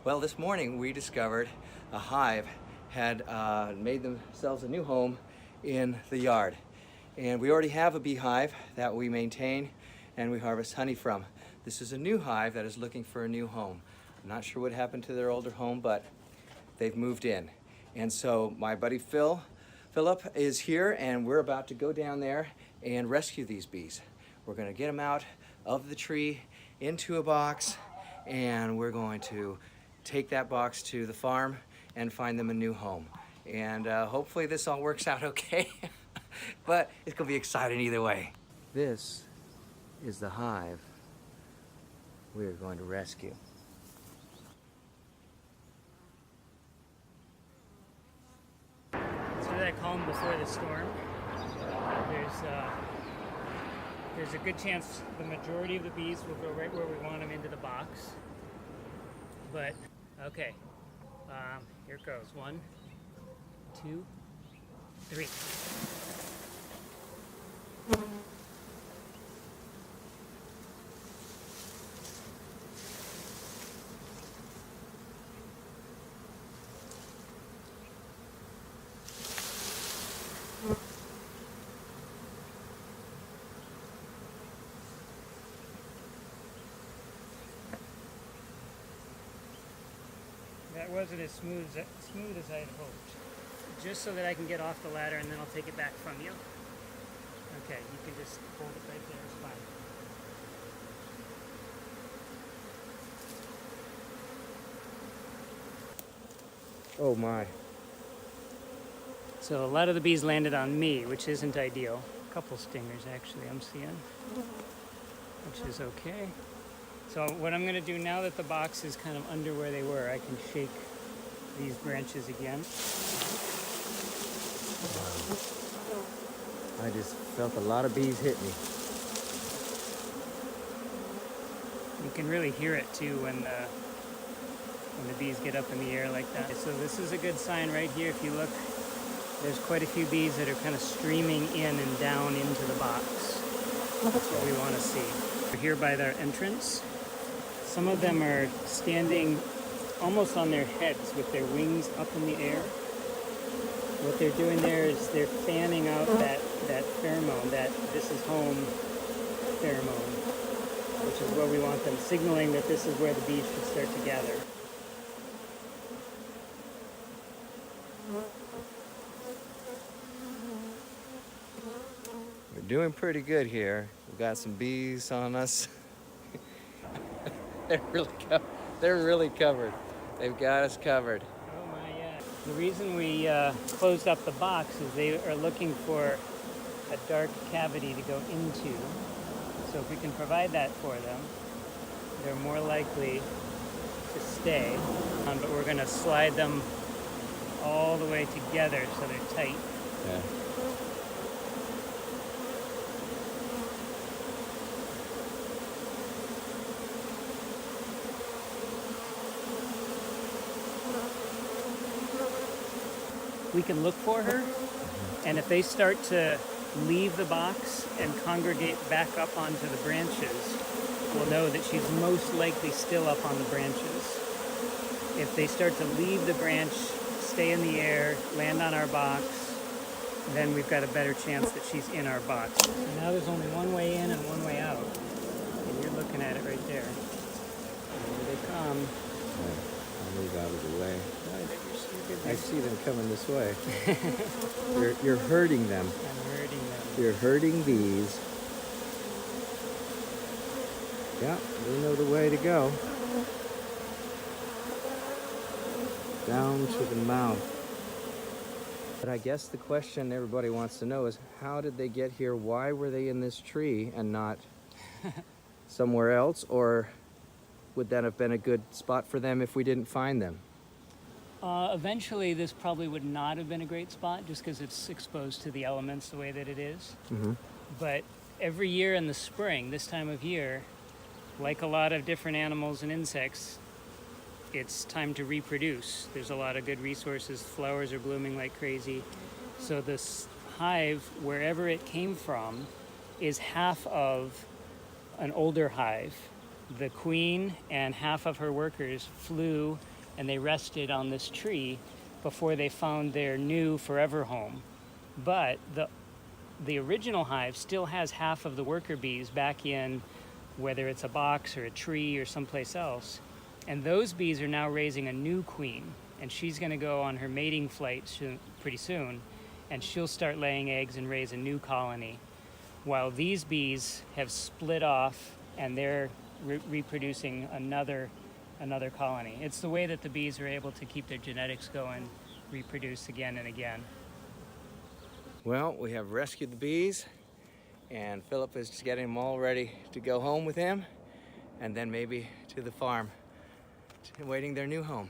Well, this morning we discovered a hive had made themselves a new home in the yard. And we already have a beehive that we maintain and we harvest honey from. This is a new hive that is looking for a new home. I'm not sure what happened to their older home, but they've moved in. And so my buddy Philip is here, and we're about to go down there and rescue these bees. We're going to get them out of the tree into a box, and we're going to take that box to the farm and find them a new home. And hopefully this all works out okay. But it's gonna be exciting either way. This is the hive we're going to rescue. It's that calm before the storm. There's a good chance the majority of the bees will go right where we want them, into the box. But, okay, here it goes. 1, 2, 3. That wasn't as smooth as I had hoped. Just so that I can get off the ladder and then I'll take it back from you. Okay, you can just hold it right there, it's fine. Oh my. So a lot of the bees landed on me, which isn't ideal. A couple stingers actually I'm seeing, which is okay. So what I'm going to do now that the box is kind of under where they were, I can shake these branches again. I just felt a lot of bees hit me. You can really hear it too when the bees get up in the air like that. So this is a good sign right here. If you look, there's quite a few bees that are kind of streaming in and down into the box. That's what we want to see. We're here by their entrance. Some of them are standing almost on their heads with their wings up in the air. What they're doing there is they're fanning out that pheromone, that this is home pheromone, which is where we want them, signaling that this is where the bees should start to gather. We're doing pretty good here. We've got some bees on us. They're really covered. They've got us covered. Oh my, yeah. The reason we closed up the box is they are looking for a dark cavity to go into. So if we can provide that for them, they're more likely to stay. But we're going to slide them all the way together so they're tight. Yeah. We can look for her, and if they start to leave the box and congregate back up onto the branches, we'll know that she's most likely still up on the branches. If they start to leave the branch, stay in the air, land on our box, then we've got a better chance that she's in our box. So now there's only one way in and one way out, and you're looking at it right there. Here they come. I'll move out of the way. I I see them coming this way. You're hurting them. I'm hurting them. You're hurting bees. Yeah, they know the way to go. Down to the mouth. But I guess the question everybody wants to know is, how did they get here? Why were they in this tree and not somewhere else? Or would that have been a good spot for them if we didn't find them? Eventually, this probably would not have been a great spot just because it's exposed to the elements the way that it is. Mm-hmm. But every year in the spring, this time of year, like a lot of different animals and insects, it's time to reproduce. There's a lot of good resources. Flowers are blooming like crazy. So this hive, wherever it came from, is half of an older hive. The queen and half of her workers flew and they rested on this tree before they found their new forever home. But the original hive still has half of the worker bees back in, whether it's a box or a tree or someplace else. And those bees are now raising a new queen, and she's going to go on her mating flight pretty soon, and she'll start laying eggs and raise a new colony, while these bees have split off and they're reproducing another colony. It's the way that the bees are able to keep their genetics going, reproduce again and again. Well, we have rescued the bees, and Philip is just getting them all ready to go home with him, and then maybe to the farm, awaiting their new home.